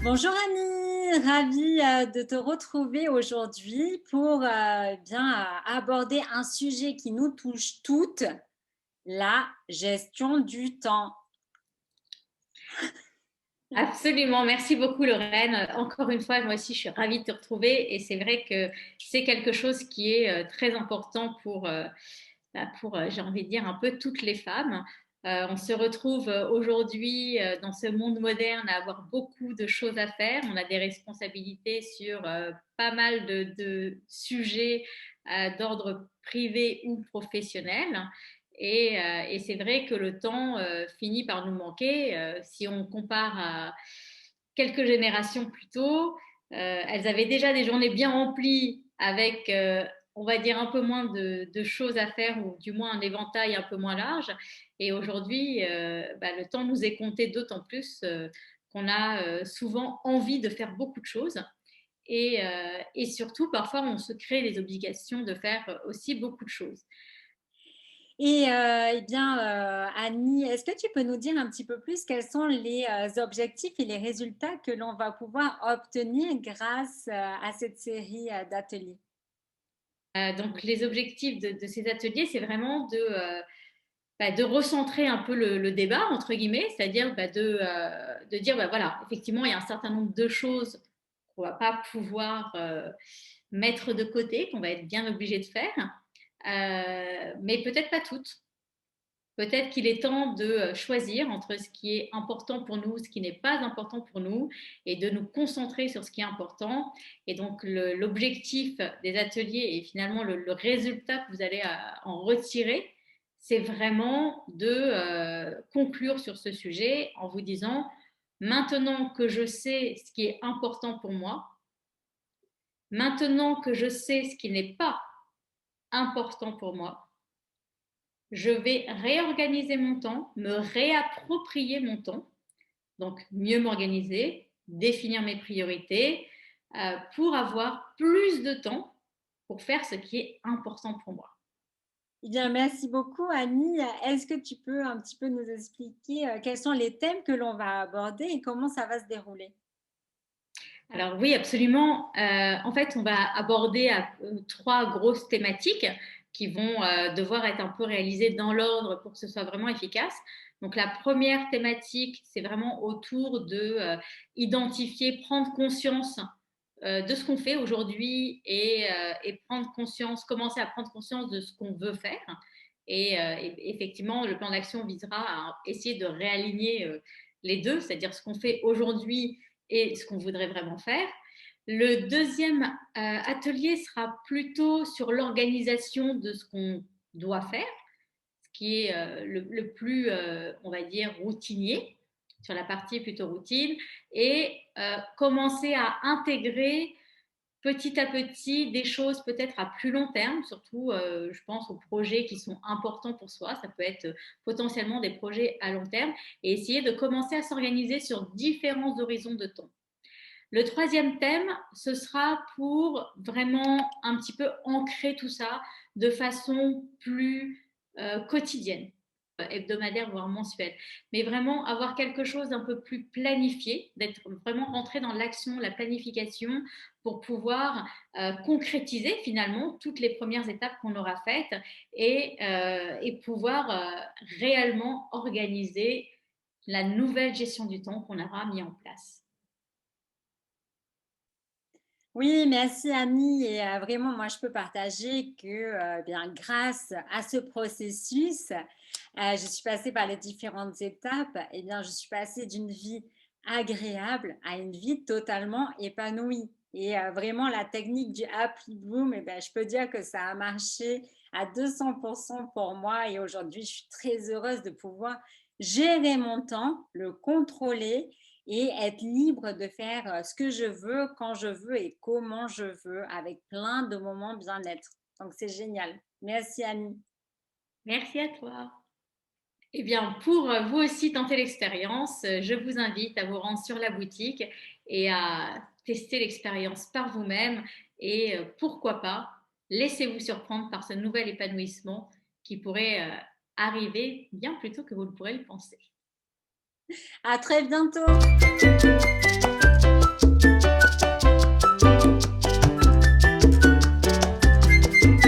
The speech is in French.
Bonjour Annie, ravie de te retrouver aujourd'hui pour aborder un sujet qui nous touche toutes, la gestion du temps. Absolument, merci beaucoup Lorraine. Encore une fois, moi aussi, je suis ravie de te retrouver et c'est vrai que c'est quelque chose qui est très important pour, j'ai envie de dire, un peu toutes les femmes. On se retrouve aujourd'hui dans ce monde moderne à avoir beaucoup de choses à faire. On a des responsabilités sur pas mal de sujets d'ordre privé ou professionnel. Et c'est vrai que le temps finit par nous manquer. Si on compare à quelques générations plus tôt, elles avaient déjà des journées bien remplies avec, on va dire, un peu moins de choses à faire ou du moins un éventail un peu moins large. Et aujourd'hui, le temps nous est compté d'autant plus qu'on a souvent envie de faire beaucoup de choses. Et surtout, parfois, on se crée les obligations de faire aussi beaucoup de choses. Annie, est-ce que tu peux nous dire un petit peu plus quels sont les objectifs et les résultats que l'on va pouvoir obtenir grâce à cette série d'ateliers? Donc, les objectifs de ces ateliers, c'est vraiment de recentrer un peu le débat, entre guillemets, c'est-à-dire de dire, voilà, effectivement, il y a un certain nombre de choses qu'on ne va pas pouvoir mettre de côté, qu'on va être bien obligé de faire, mais peut-être pas toutes. Peut-être qu'il est temps de choisir entre ce qui est important pour nous, ce qui n'est pas important pour nous, et de nous concentrer sur ce qui est important. Et donc, l'objectif des ateliers et finalement le résultat que vous allez en retirer, c'est vraiment de conclure sur ce sujet en vous disant, maintenant que je sais ce qui est important pour moi, maintenant que je sais ce qui n'est pas important pour moi, je vais réorganiser mon temps, me réapproprier mon temps, donc mieux m'organiser, définir mes priorités pour avoir plus de temps pour faire ce qui est important pour moi. Eh bien, merci beaucoup Annie. Est-ce que tu peux un petit peu nous expliquer quels sont les thèmes que l'on va aborder et comment ça va se dérouler? Alors oui, absolument. En fait, on va aborder trois grosses thématiques qui vont devoir être un peu réalisées dans l'ordre pour que ce soit vraiment efficace. Donc la première thématique, c'est vraiment autour de identifier, prendre conscience de ce qu'on fait aujourd'hui et prendre conscience, commencer à prendre conscience de ce qu'on veut faire. Et effectivement, le plan d'action visera à essayer de réaligner les deux, c'est-à-dire ce qu'on fait aujourd'hui et ce qu'on voudrait vraiment faire. Le deuxième atelier sera plutôt sur l'organisation de ce qu'on doit faire, ce qui est le plus, on va dire, routinier, sur la partie plutôt routine, et commencer à intégrer petit à petit des choses peut-être à plus long terme, surtout je pense aux projets qui sont importants pour soi, ça peut être potentiellement des projets à long terme, et essayer de commencer à s'organiser sur différents horizons de temps. Le troisième thème, ce sera pour vraiment un petit peu ancrer tout ça de façon plus quotidienne, hebdomadaire, voire mensuelle. Mais vraiment avoir quelque chose d'un peu plus planifié, d'être vraiment rentré dans l'action, la planification, pour pouvoir concrétiser finalement toutes les premières étapes qu'on aura faites et pouvoir réellement organiser la nouvelle gestion du temps qu'on aura mis en place. Oui, merci Annie. Et vraiment, moi, je peux partager que grâce à ce processus, je suis passée par les différentes étapes. Et bien, je suis passée d'une vie agréable à une vie totalement épanouie. Et vraiment, la technique du Happy Bloom, je peux dire que ça a marché à 200% pour moi. Et aujourd'hui, je suis très heureuse de pouvoir gérer mon temps, le contrôler et être libre de faire ce que je veux, quand je veux et comment je veux, avec plein de moments bien-être. Donc, c'est génial. Merci, Annie. Merci à toi. Eh bien, pour vous aussi tenter l'expérience, je vous invite à vous rendre sur la boutique et à tester l'expérience par vous-même. Et pourquoi pas, laissez-vous surprendre par ce nouvel épanouissement qui pourrait arriver bien plus tôt que vous ne pourrez le penser. À très bientôt.